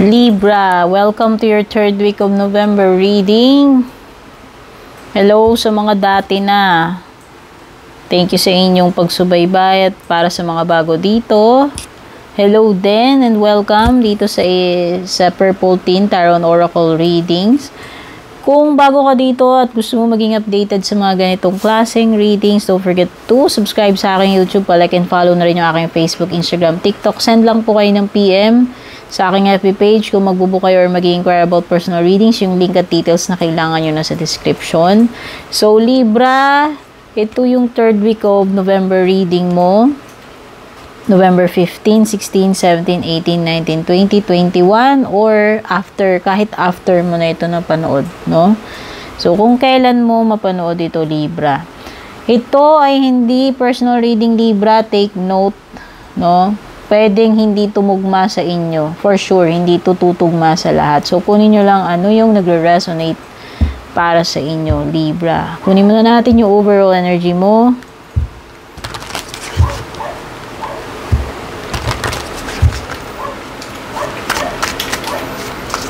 Libra, welcome to your third week of November reading. Hello sa mga dati na. Thank you sa inyong pagsubaybay at para sa mga bago dito. Hello din and welcome dito sa Purple Teen Tarot Oracle Readings. Kung bago ka dito at gusto mo maging updated sa mga ganitong klaseng readings, don't forget to subscribe sa aking YouTube, like and follow na rin yung aking Facebook, Instagram, TikTok. Send lang po kayo ng PM sa aking FB page kung magbubook kayo or mag-inquire about personal readings. Yung link at details na kailangan nyo na sa description. So, Libra, ito yung third week of November reading mo. November 15, 16, 17, 18, 19, 20, 21, or after, kahit after mo na ito napanood, no? So, kung kailan mo mapanood ito, Libra. Ito ay hindi personal reading, Libra. Take note, no? Pwedeng hindi tumugma sa inyo. For sure, hindi tututugma sa lahat. So, kunin nyo lang ano yung nagre-resonate para sa inyo, Libra. Kunin muna natin yung overall energy mo.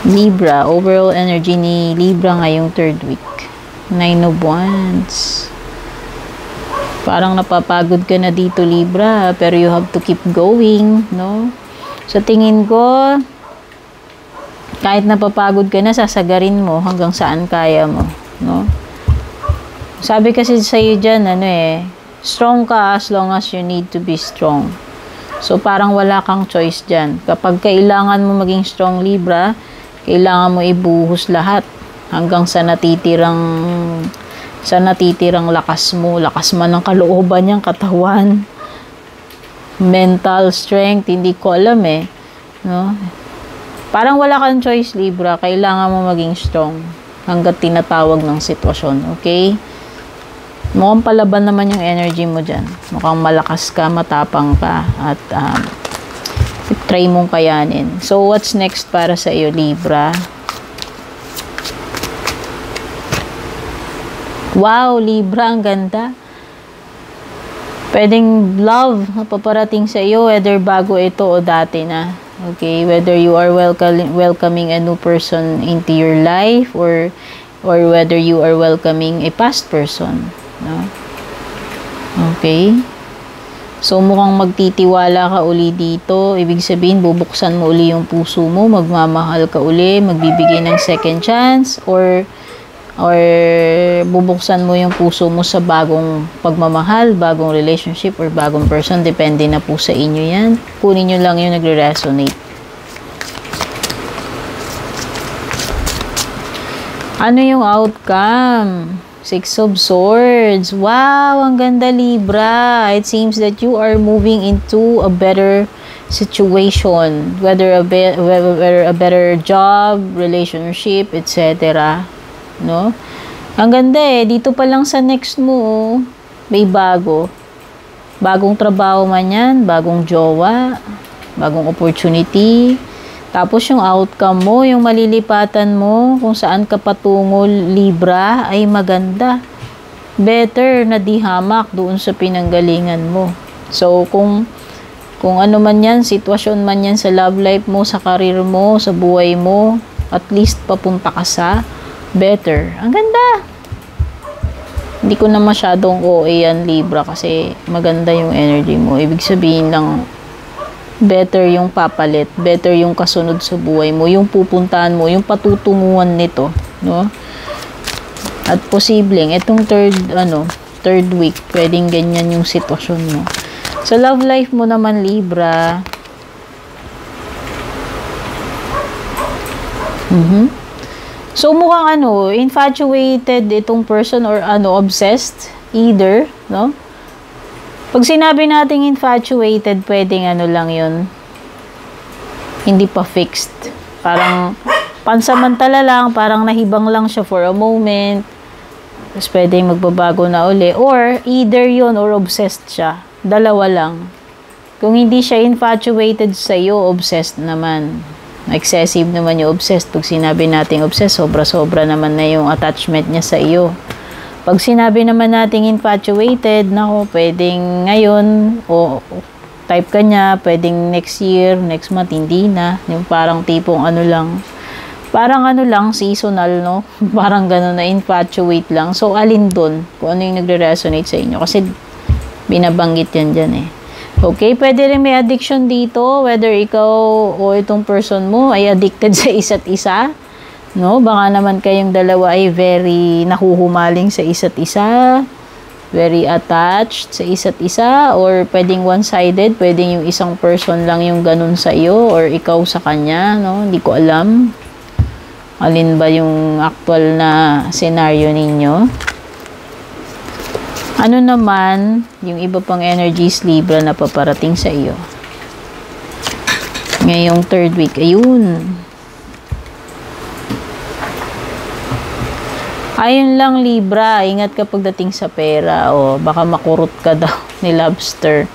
Libra, overall energy ni Libra ngayong third week. 9 of Wands. Parang napapagod ka na dito, Libra, pero you have to keep going, no? Sa tingin ko, kahit napapagod ka na, sasagarin mo hanggang saan kaya mo, no? Sabi kasi sa'yo dyan, strong ka as long as you need to be strong. So, parang wala kang choice dyan. Kapag kailangan mo maging strong, Libra, kailangan mo ibuhos lahat hanggang sa natitirang lakas mo. Lakas man ng kalooban niyang katawan. Mental strength, hindi ko alam no? Parang wala kang choice, Libra. Kailangan mo maging strong hanggat tinatawag ng sitwasyon, okay? Mukhang palaban naman yung energy mo dyan. Mukhang malakas ka, matapang ka, at try mong kayanin. So, what's next para sa iyo, Libra? Wow, Libra, ang ganda. Pwedeng love na paparating sa iyo, whether bago ito o dati na. Okay, whether you are welcoming a new person into your life or whether you are welcoming a past person, no? Okay. So, mukhang magtitiwala ka uli dito. Ibig sabihin, bubuksan mo uli yung puso mo, magmamahal ka uli, magbibigay ng second chance, or bubuksan mo yung puso mo sa bagong pagmamahal, bagong relationship, or bagong person. Depende na po sa inyo yan. Kunin nyo lang yung nagre-resonate. Ano yung outcome? Six of Swords. Wow, ang ganda, Libra. It seems that you are moving into a better situation. Whether a better job, relationship, etc. No? Ang ganda dito pa lang sa next mo, may bago. Bagong trabaho man yan, bagong jowa, bagong opportunity. Tapos yung outcome mo, yung malilipatan mo, kung saan ka patungo, Libra, ay maganda. Better na di hamak doon sa pinanggalingan mo. So, kung ano man yan, sitwasyon man yan sa love life mo, sa karir mo, sa buhay mo, at least papunta ka sa better. Ang ganda! Hindi ko na masyadong OA yan, Libra, kasi maganda yung energy mo. Ibig sabihin lang, better yung papalit, better yung kasunod sa buhay mo, yung pupuntahan mo, yung patutunguhan nito, no? At posibleng itong third week, pwedeng ganyan yung sitwasyon mo. Sa love life mo naman, Libra, so mukhang infatuated itong person or obsessed, either, no? Pag sinabi nating infatuated, pwedeng lang yun. Hindi pa fixed. Parang pansamantala lang, parang nahibang lang siya for a moment. Tapos pwedeng magbabago na uli. Or either yun or obsessed siya. Dalawa lang. Kung hindi siya infatuated sa'yo, obsessed naman. Excessive naman yung obsessed. Pag sinabi nating obsessed, sobra-sobra naman na yung attachment niya sa iyo. Pag sinabi naman nating infatuated, pwedeng ngayon o type ka niya, pwedeng next year, next month, hindi na. Yung parang tipong ano lang, seasonal, no? Parang gano'n na, infatuate lang. So, alin dun? Kung ano yung nagre-resonate sa inyo. Kasi, binabanggit yan dyan eh. Okay, pwede rin may addiction dito, whether ikaw o itong person mo ay addicted sa isa't isa. No? Baka naman kayong dalawa ay very nahuhumaling sa isa't isa, very attached sa isa't isa, or pwedeng one-sided, pwedeng yung isang person lang yung ganun sa iyo, or ikaw sa kanya, no? Hindi ko alam. Alin ba yung actual na scenario ninyo? Ano naman yung iba pang energies, Libra, na paparating sa iyo? Ngayong third week, ayun. Ayun lang, Libra, ingat ka pagdating sa pera, o baka makurot ka daw ni lobster.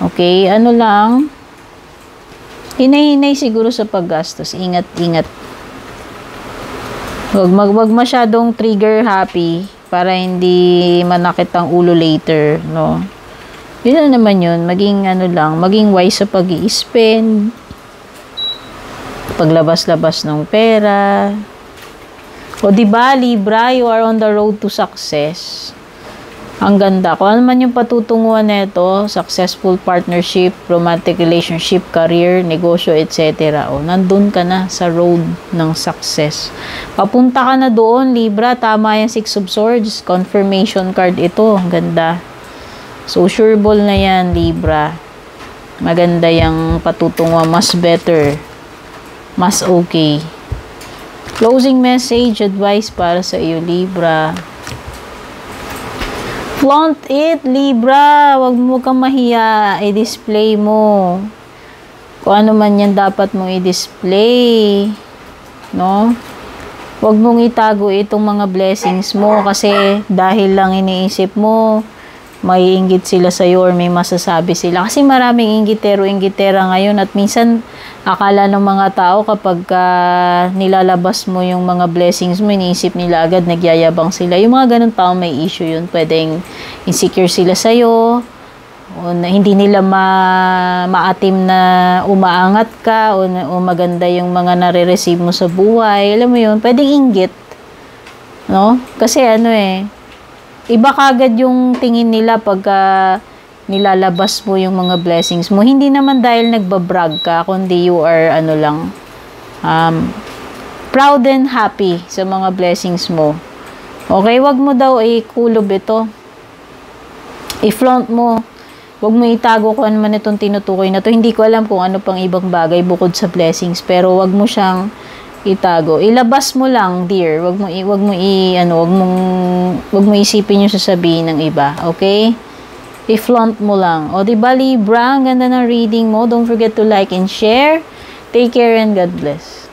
Okay, ano lang, hinay-hinay siguro sa paggastos. Ingat-ingat. Wag masyadong trigger happy para hindi manakit ang ulo later, no? Yun na naman yun. Maging ano lang, maging wise sa pag-i-spend, paglabas-labas ng pera. O diba, Libra, you are on the road to success. Ang ganda. Kung ano man yung patutunguhan nito, successful partnership, romantic relationship, career, negosyo, etc. O, nandun ka na sa road ng success. Papunta ka na doon, Libra. Tama yung Six of Swords. Confirmation card ito. Ang ganda. So, sure ball na yan, Libra. Maganda yung patutunguhan. Mas better. Mas okay. Closing message, advice para sa iyo, Libra. Flaunt it, Libra. Huwag mo kang mahiya. I-display mo. Kung ano man yan dapat mong i-display. No? Huwag mong itago itong mga blessings mo kasi dahil lang iniisip mo, may inggit sila sa'yo or may masasabi sila. Kasi maraming inggitero-inggitera ngayon at minsan akala ng mga tao kapag nilalabas mo yung mga blessings mo, iniisip nila agad, nagyayabang sila. Yung mga ganun tao may issue yun. Pwedeng insecure sila sa'yo, o na hindi nila maatim na umaangat ka, o maganda yung mga nare-receive mo sa buhay. Alam mo yun, pwedeng inggit. No? Kasi ano iba kagad yung tingin nila pagka nilalabas mo yung mga blessings mo. Hindi naman dahil nagbabrag ka, kundi you are proud and happy sa mga blessings mo. Okay, wag mo daw kulob ito. I-flaunt mo. Wag mo itago kung ano man itong tinutukoy na to. Hindi ko alam kung ano pang ibang bagay bukod sa blessings, pero wag mo siyang itago. Ilabas mo lang, dear. Wag mo isipin yung sasabihin ng iba, okay? I-flaunt mo lang. O, diba, Libra? Ang ganda ng reading mo. Don't forget to like and share. Take care and God bless.